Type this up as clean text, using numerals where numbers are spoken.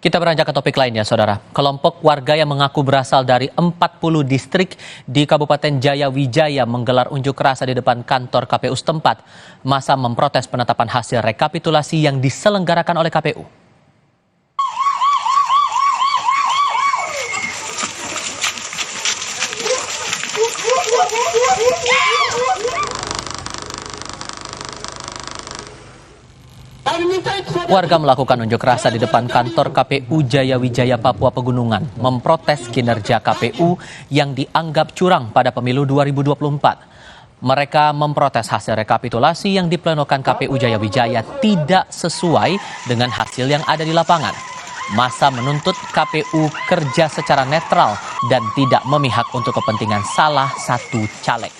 Kita beranjak ke topik lainnya, Saudara. Kelompok warga yang mengaku berasal dari 40 distrik di Kabupaten Jaya Wijaya menggelar unjuk rasa di depan kantor KPU setempat. Masa memprotes penetapan hasil rekapitulasi yang diselenggarakan oleh KPU. Warga melakukan unjuk rasa di depan kantor KPU Jaya Wijaya Papua Pegunungan, memprotes kinerja KPU yang dianggap curang pada pemilu 2024. Mereka memprotes hasil rekapitulasi yang diplenokan KPU Jaya Wijaya tidak sesuai dengan hasil yang ada di lapangan. Massa menuntut KPU kerja secara netral dan tidak memihak untuk kepentingan salah satu caleg.